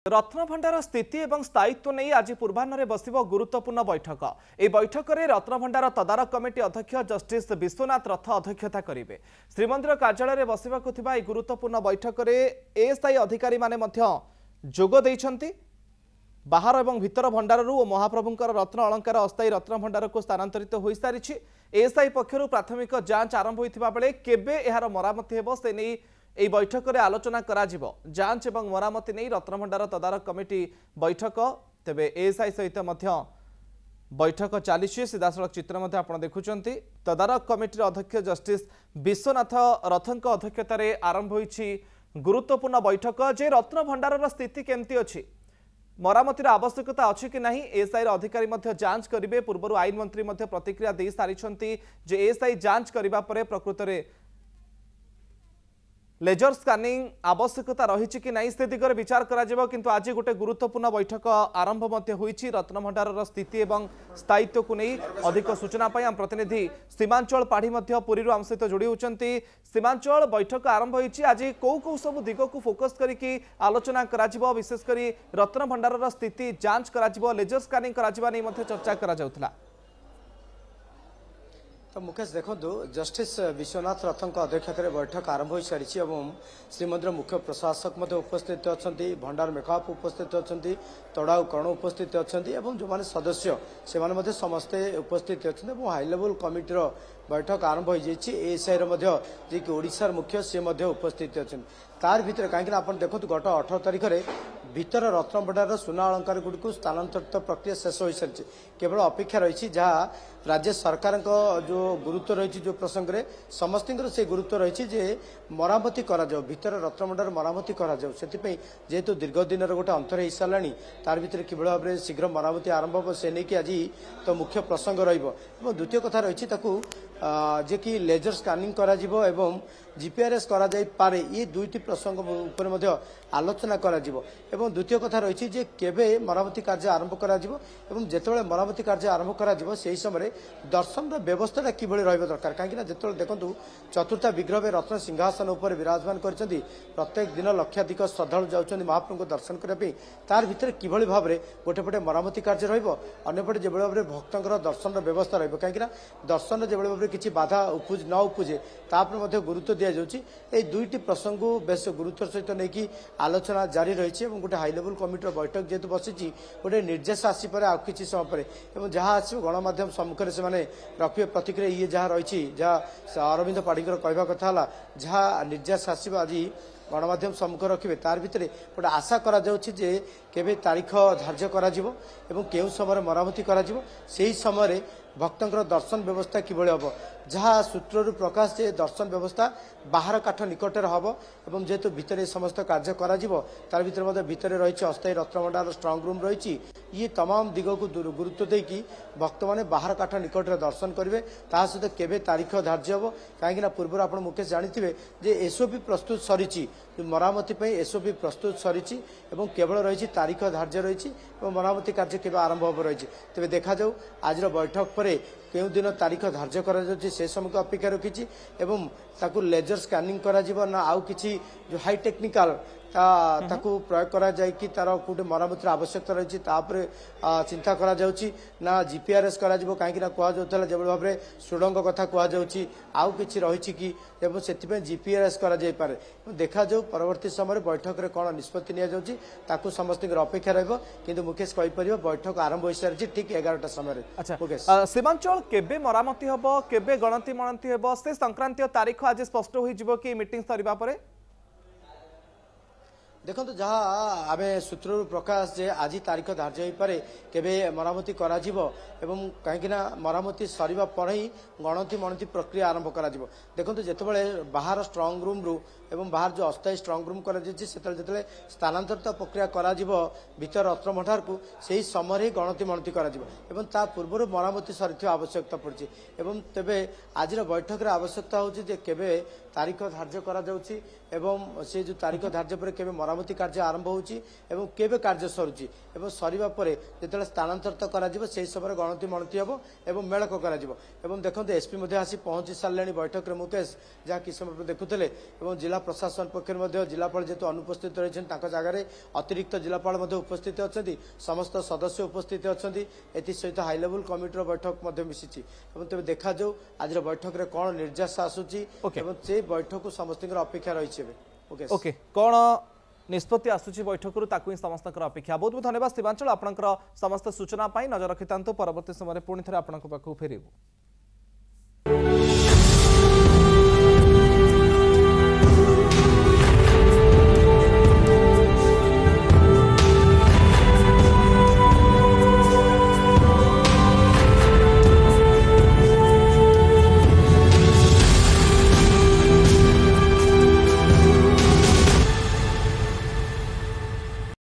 रत्नभंडार स्थिति और स्थायित्व नहीं आज पूर्वाह्न बसिब गुरुत्वपूर्ण बैठक। यह बैठक में रत्नभंडार तदारक कमिटी अध्यक्ष जस्टिस विश्वनाथ रथ अध्यक्षता करेंगे। श्रीमंदिर कार्यालय बसिबाकु थिबा यह गुरुत्वपूर्ण बैठक में एएसआई अधिकारी माने जोग देइछंती। बाहर और भितर भंडार महाप्रभुंकर रत्न अलंकार अस्थायी रत्नभंडार को स्थानांतरित हो सारी। एएसआई पक्षर प्राथमिक जांच आरंभ होता बेले केबे एहार मरामती हेबो से नहीं এই বৈঠকরে আলোচনা করা যাব। যাঞ্চ এবং মরামতি নেই রত্নভंडार তদারক কমিটি বৈঠক। তেবে এএসআই সহিত মধ্য বৈঠক চালিছে। সিধাসলখ চিত্র মধ্যে আপনারা দেখুচন্তি। তদারক কমিটির অধ্যক্ষ জস্টিস বিশ্বনাথ রথଙ୍କ অধ্যক্ষতার আরম্ভ হয়েছি গুরুত্বপূর্ণ বৈঠক। যে রত্নভंडारर স্থিতি কেমতি ଅଛି, মরামতির আবশ্যকতা ଅଛି कि नहीं, एएसआई अधिकारी मध्य जांच करेंगे। पूर्व आईन मंत्री मध्य प्रतिक्रिया दे सारी जे एएसआई जांच करने पर प्रकृत में लेजर स्कानिंग आवश्यकता रही कि नहीं से दिगरे विचार करा। किंतु आज गोटे गुरुत्वपूर्ण बैठक आरंभ होईछि। रत्नभंडारर स्थिति और स्थायित्व को नहीं अधिक सूचना आम प्रतिनिधि सीमांचल पाढ़ी पुरी आम सहित जोड़ी होती। सीमांचल बैठक आरंभ होईछि। आज कौ कौ सब दिग को फोकस करके आलोचना करा, विशेषकर रत्नभंडारर स्थिति जांच करा, लेजर स्कानिंग करा चर्चा करा जाउथला। तो मुकेश देखो जस्टिस विश्वनाथ रथଙ୍କ अध्यक्षतार बैठक आरंभ हो सारी। श्रीमंदिर मुख्य प्रशासक उपस्थित अच्छा, भंडार मेकअप उपस्थित अच्छा, तड़ाऊ कर्ण उपस्थित अच्छा, जो मैंने सदस्य से समस्ते उपस्थित अच्छा। हाई लेवल कमिटर बैठक आरंभ हो जाए। एएसआई जी कि ओडिशार मुख्य सी उपस्थित अच्छा। तार भितर कहीं आप देखो गत 18 तारिख में भीतर रत्नभंडार सुना अलंकार गुड़ी को स्थानांतरित प्रक्रिया शेष हो सारी। केवल अपेक्षा रही जहाँ राज्य सरकार जो गुरुत्व रही जो प्रसंग में समस्त से गुरुत्व रही जे मरामती करा जाओ, भीतर रत्नभंडार मरामती करा जाओ। से जेहेतु दीर्घ दिन गोटे अंतर हो सारा तार भीतर किभଳି भाव शीघ्र मरामती आरंभ हो से नहीं कि आज तो मुख्य प्रसंग द्वितीय कथा रही जे कि लेजर स्कानिंग करा जिवो एवं जीपीआरएस करा जाई पारे। ये दुईटी प्रसंग उपर मध्य आलोचना करा जिवो। एवं द्वितीय कथा रही जे केबे मरामती कार्य आरंभ करा जिवो एवं जेतेबेले मरामती कार्य आरंभ करा जिवो सेही समय दर्शन व्यवस्था किभଳି रहबो दरकार। काहेकि ना जेतेबेले देखंतु चतुर्थ विग्रह में रत्न सिंहासन उपर विराजमान करछन्ती। प्रत्येक दिन लक्षाधिक श्रद्धालु जाउछन्ती महाप्रभु को दर्शन करबा पे। तार भीतर किभଳି भाव रे गोटे पटे मरामती कार्य रहबो, अन्य पटे जेभଳି भाव रे भक्तंकर दर्शन व्यवस्था रहबो। काहेकि ना दर्शन जेभଳି भाव रे किछि बाधा न उपजे तापर मध्य गुरुत्व दिया जाउछि। ए दुईटी प्रसंग बेस गुरुत्व सहित नहीं कि आलोचना जारी रही। गोटे हाई लेवल कमिटर बैठक जेहेतु बसी गोटे निर्देश आसपे आ कि समय पर जहाँ आसो गणमाध्यम सम्मुखें से रखिए प्रतिक्रिया। ये जहाँ रही जहाँ अरविंद पाढ़ीकर कहवा कथा जहाँ निर्देश आसो आज गणमाध्यम सम्मुख रखिए तार भितर गोटे आशा करा जे केबे तारीख धार्य करा जिवो एवं केउ समय मरामती करा जिवो सेही समय भक्तंकर दर्शन व्यवस्था किभଳି हम जहाँ सूत्रु प्रकाश जे दर्शन व्यवस्था बाहर काठ निकटर हम एवं जेहेतु भितर समस्त कार्य करा जिवो तार भितर भितर रही अस्थायी रत्नभंडार स्ट्रंग रूम रही। ये तमाम दिग को गुरुत्व देकी भक्त मैंने बाहर काठ निकटर दर्शन करेंगे। ता सहित केबे तारीख धार्य हम कहीं पूर्व आप मुकेश जानी जे एसओपी प्रस्तुत सरी मरामती एसओपी प्रस्तुत सरी केवल रही तारीख धार्य रही मरामती कार्य केवल आरंभ हम रही। तेज देखा जाऊ आज बैठक पर केउ दिन तारीख धार्य करा जाउछि से समय को अपेक्षा रखी एवं ताकू लेजर स्कानिंग करा जिवो ना आउ किछि जो हाई टेक्निकल ताकू प्रयोग करा जाय कि तार कोटे मरामती आवश्यकता रही चिंता करा जाउछि ना जीपीआरएस करा जिवो। काहेकि ना कहा जाउतला जेबल भाव रे सुडंग कथा कहा जाउछि आउ किछि रहिछि कि एवं सेतिपे जीपीआरएस करा जाय पारे। देखा जाऊ परवर्ती समय बैठक रे कोन निष्पत्ति निया जाउछि ताकू समस्त अपेक्षा रहबो। किंतु मुकेश कहि परिबो बैठक आरंभ होई सारछि ठीक 11टा समय। अच्छा मुकेश सीमांचल केबे मरामती हबो केबे गणति मणति हबो से संक्रांतीय तारीख आज स्पष्ट होई जिवो कि मीटिंग सरिबा परे? देखो जहाँ आम सूत्र प्रकाश जे आज तारीख धार्य हो पारे केबे मरामती करा जिवो एवं कहीं मरामती सरिबा पर ही गणति मणति प्रक्रिया आरंभ करा जिवो। देखो जितेबाला बाहर स्ट्रंग रूम रू एवं बाहर जो अस्थायी स्ट्रंग रूम कर स्थानांतरित प्रक्रिया करा जिवो भीतर रत्नभंडार को सही समय ही गणति मणति करा जिवो एवं ता पूर्व मरामती सरी आवश्यकता पड़ी। एवं तेबे आज बैठक रे आवश्यकता होची जे केबे तारीख धार्य करा जाउची एवं से जो तारीख धार्य पर केबे मरामती कार्य आरंभ होउची एवं केबे कार्य सरुची एवं सरीबा परे जेतेले स्थानांतरित करा जिवो सेही समय गणति मणति हबो एवं मेळक करा जिवो एवं देखंते एसपी मध्ये आसी पहुंची सारलेनी बैठक रे मुकेश जहा कि समय देखुतले एवं जिला प्रशासन पक्षर मध्ये जिलापाल जेतु अनुपस्थित रहिछन ताका जागा रे अतिरिक्त जिलापाल मध्ये उपस्थित अछंती समस्त सदस्य उपस्थित अछंती एथि सहित हाई लेवल कमिटीर बैठक मध्ये मिसिछि एवं तबे देखा जाऊ आज बैठक रे कोन निर्देश आसुची एवं से बैठक को समस्त अपेक्षा रही ओके कौन निष्पत्ति आसुची बैठक ताकू समस्त अपेक्षा बहुत बहुत धन्यवाद शिवांचल आपंकर समस्त सूचना नजर रखिता परवर्ती समय पुणी थे आपको फेरबू।